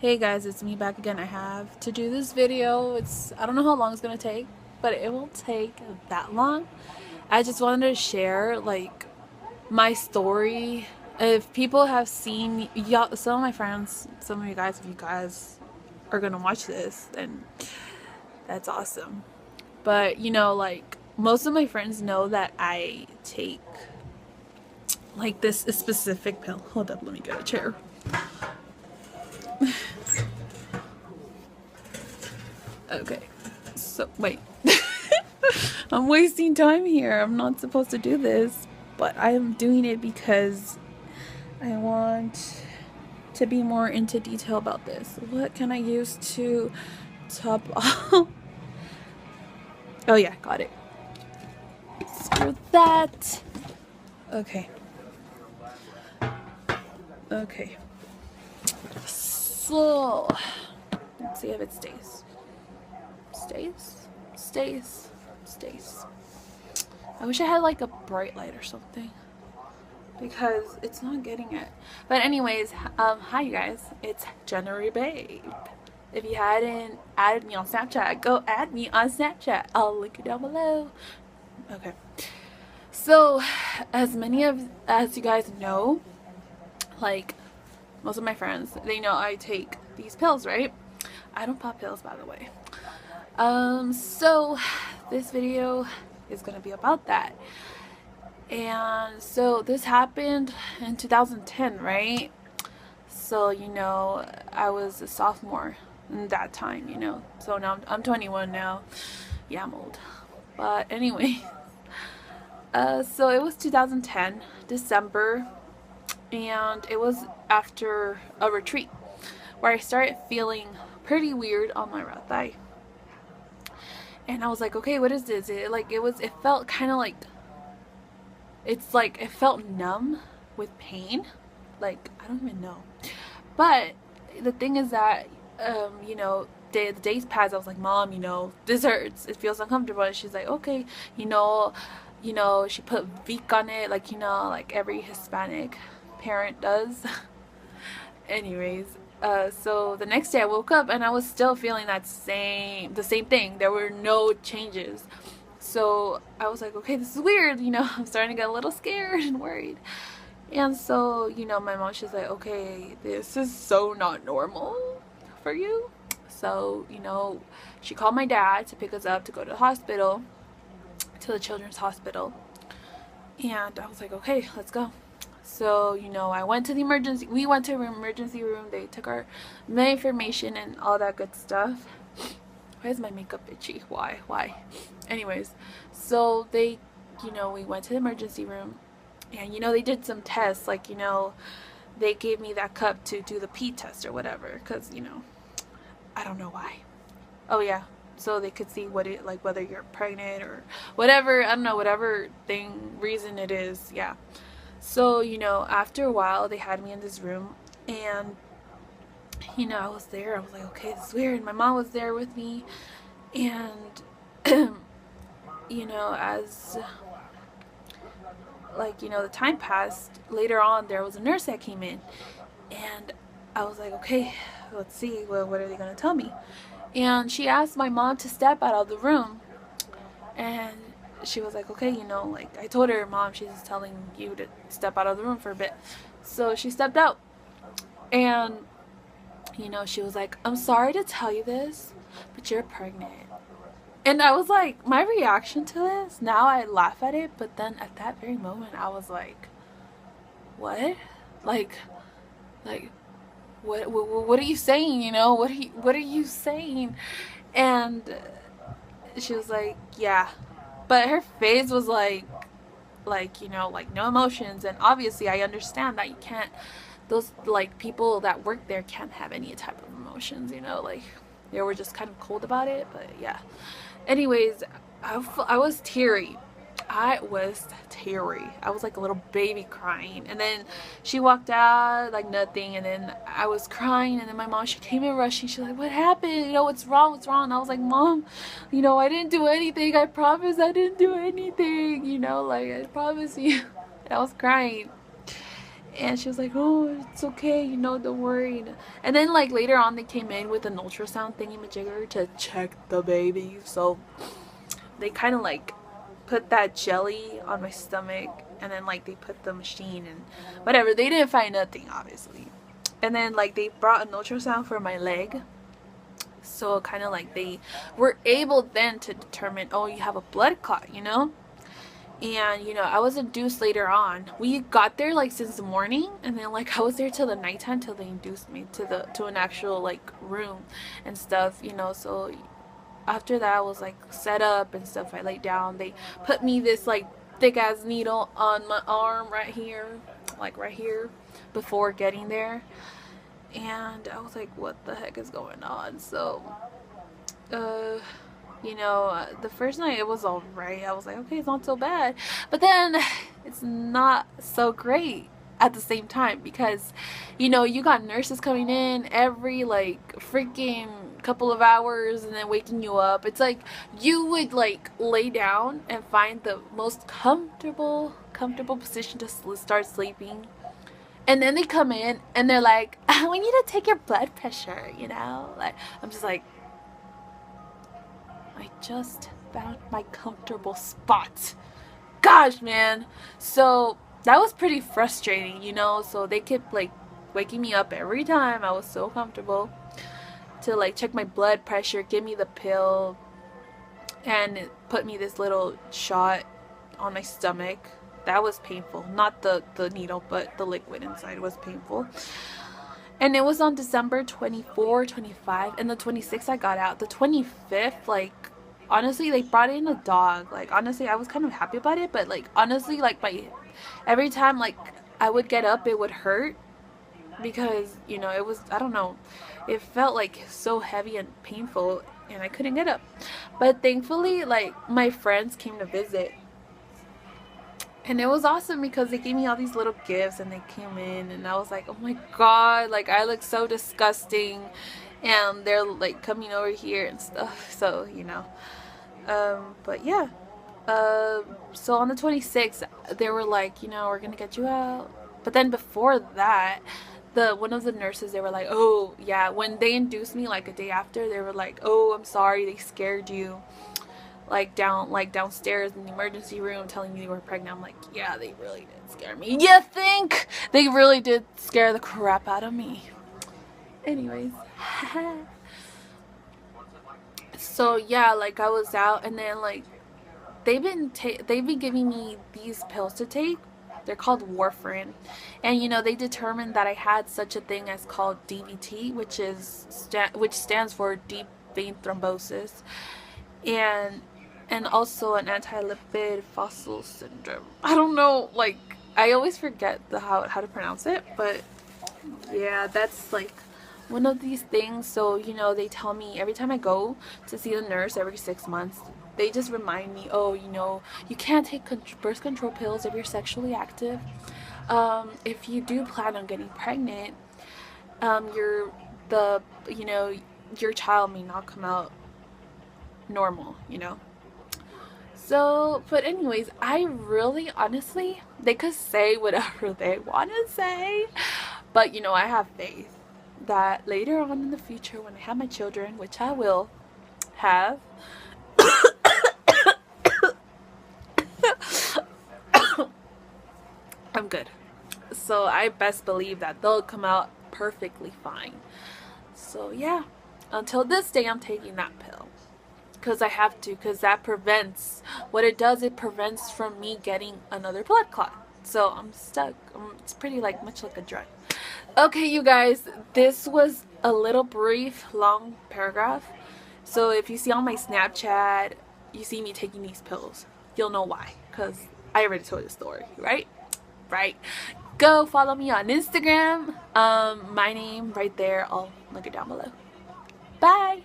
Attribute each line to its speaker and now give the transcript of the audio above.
Speaker 1: Hey guys, it's me back again. I have to do this video. I don't know how long it's gonna take, but it will take that long. I just wanted to share my story. If people have seen y'all, some of my friends, some of you guys, if you guys are gonna watch this, then that's awesome. But most of my friends know that I take this specific pill. Hold up, let me get a chair. Okay, so wait. I'm wasting time here. I'm not supposed to do this, but I am doing it because I want to be more into detail about this. What can I use to top off? Oh yeah, got it. Screw that. Okay. Okay. So, let's see if it stays. Stays. I wish I had like a bright light or something because it's not getting it. But anyways, hi you guys, it's January Babe. If you hadn't added me on Snapchat, go add me on Snapchat. I'll link it down below. Okay. So, as you guys know, like most of my friends, they know I take these pills, right? I don't pop pills, by the way. So this video is gonna be about that. And so this happened in 2010, right? So I was a sophomore in that time, so now I'm 21 now. Yeah, I'm old, but anyway. So it was 2010 December, and it was after a retreat where I started feeling pretty weird on my right thigh. And I was like, okay, what is this? It felt kind of it felt numb with pain. I don't even know. But the thing is that, the days passed. I was like, Mom, this hurts. It feels uncomfortable. And she's like, okay, she put Vic on it, like every Hispanic parent does. Anyways, so the next day I woke up and I was still feeling the same thing. There were no changes. So I was like, okay, this is weird. I'm starting to get a little scared and worried. And so, my mom, she's like, okay, this is so not normal for you. So, she called my dad to pick us up to go to the hospital, to the children's hospital. And I was like, okay, let's go. So, we went to the emergency room. They took my information and all that good stuff. Why is my makeup itchy? Why? Anyways, so we went to the emergency room, and they did some tests, they gave me that cup to do the pee test or whatever, because I don't know why. Oh yeah, so they could see whether you're pregnant or whatever. I don't know, whatever reason it is. Yeah. So, after a while, they had me in this room, and, I was there. I was like, okay, this is weird. My mom was there with me, and, as, the time passed, later on, there was a nurse that came in, and I was like, okay, let's see, what are they going to tell me? And she asked my mom to step out of the room, and she was like, okay, I told her, Mom, she's telling you to step out of the room for a bit. So she stepped out, and she was like, I'm sorry to tell you this, but you're pregnant. And I was like, my reaction to this, now I laugh at it, but then at that very moment I was like, what? What are you saying? What are you saying? And she was like, yeah. But her face was like no emotions. And obviously I understand that you can't, those people that work there can't have any type of emotions, they were just kind of cold about it. But yeah, anyways, I was teary. I was like a little baby crying. And then she walked out like nothing, and then I was crying, and then my mom, she came in rushing. She's like, what happened? What's wrong? And I was like, Mom, I didn't do anything. I promise I didn't do anything. I promise you. And I was crying. And she was like, oh, it's okay, you know, don't worry. And then like later on they came in with an ultrasound thingy-majigger to check the baby. So they kind of like put that jelly on my stomach, and then like they put the machine and whatever. They didn't find nothing, obviously. And then like they brought an ultrasound for my leg. So kind of like they were able then to determine, oh, you have a blood clot, you know? And you know, I was induced later on. We got there like since the morning, and then like I was there till the nighttime till they induced me to an actual like room and stuff, you know. So after that I was like set up and stuff. I laid down. They put me this like thick ass needle on my arm right here, like right here, before getting there. And I was like, what the heck is going on? So you know, the first night it was alright. I was like, okay, it's not so bad. But then it's not so great at the same time, because you know, you got nurses coming in every like freaking couple of hours and then waking you up. It's like you would like lay down and find the most comfortable position to start sleeping, and then they come in and they're like, we need to take your blood pressure, you know. Like, I'm just like, I just found my comfortable spot. Gosh, man. So that was pretty frustrating, you know. So they kept like waking me up every time. I was so comfortable to like check my blood pressure, give me the pill, and put me this little shot on my stomach. That was painful. Not the needle, but the liquid inside was painful. And it was on December 24, 25, and the 26th I got out. The 25th, like, honestly, they brought in a dog. Like, honestly, I was kind of happy about it, but, like, honestly, like, every time, like, I would get up, it would hurt, because, you know, it was, I don't know, it felt, like, so heavy and painful, and I couldn't get up. But thankfully, like, my friends came to visit. And it was awesome because they gave me all these little gifts, and they came in and I was like, oh my god, like I look so disgusting, and they're like coming over here and stuff. So, you know, but yeah, so on the 26th they were like, you know, we're gonna get you out. But then before that, one of the nurses, they were like, oh yeah, when they induced me like a day after, they were like, oh, I'm sorry, they scared you, like downstairs in the emergency room, telling me you were pregnant. I'm like, yeah, they really did scare me. You think? They really did scare the crap out of me. Anyways. So yeah, like I was out, and then like they've been giving me these pills to take. They're called warfarin, and you know, they determined that I had such a thing as called DVT, which stands for Deep Vein Thrombosis, and also an anti-lipid fossil syndrome. I don't know, like I always forget how to pronounce it, but yeah, that's like one of these things. So, you know, they tell me every time I go to see the nurse every 6 months, they just remind me, oh, you know, you can't take birth control pills if you're sexually active. If you do plan on getting pregnant, your child may not come out normal, you know. So, but anyways, I really, honestly, they could say whatever they want to say, but you know, I have faith that later on in the future, when I have my children, which I will have, I'm good. So I best believe that they'll come out perfectly fine. So yeah, until this day, I'm taking that pill. Because I have to, because that prevents, what it does, it prevents from me getting another blood clot. So I'm stuck. It's pretty like much like a drug. Okay, you guys, this was a little brief, long paragraph. So if you see on my Snapchat, you see me taking these pills, you'll know why. Because I already told the story, right? Right. Go follow me on Instagram. My name right there. I'll link it down below. Bye.